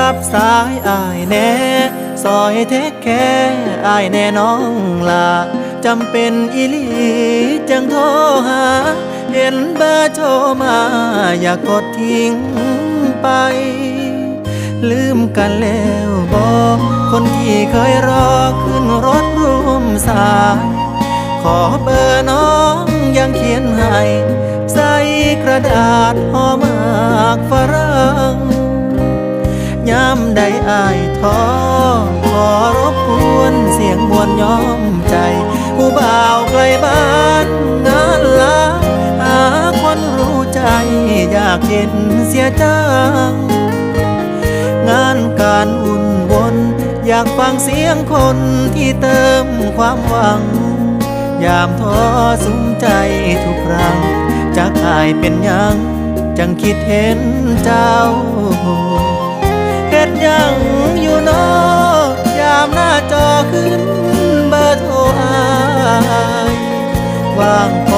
รับสายอายแน่ซอยเทคแค่อายแน่น้องลาจำเป็นอีหลีจังโทรหาเห็นเบอร์โทรมาอย่ากดทิ้งไปลืมกันแล้วบอกคนที่เคยรอขึ้นรถร่วมสายขอเบอร์น้องยังเขียนให้ใส่กระดาษห่อหมากฝรั่งยามใดอายท้อขอรบกวนเสียงมวลย้อมใจผู้บ่าวไกลบ้านงานลาหาคนรู้ใจอยากเห็นเสียจังงานการอุ่นวนอยากฟังเสียงคนที่เติมความหวังยามท้อสุมใจทุกครั้งจะกลายเป็นยังจังคิดเห็นเจ้าเฮ็ดยังอยู่นอยามหน้าจอขึ้นเบอร์โทรอายว่างพอ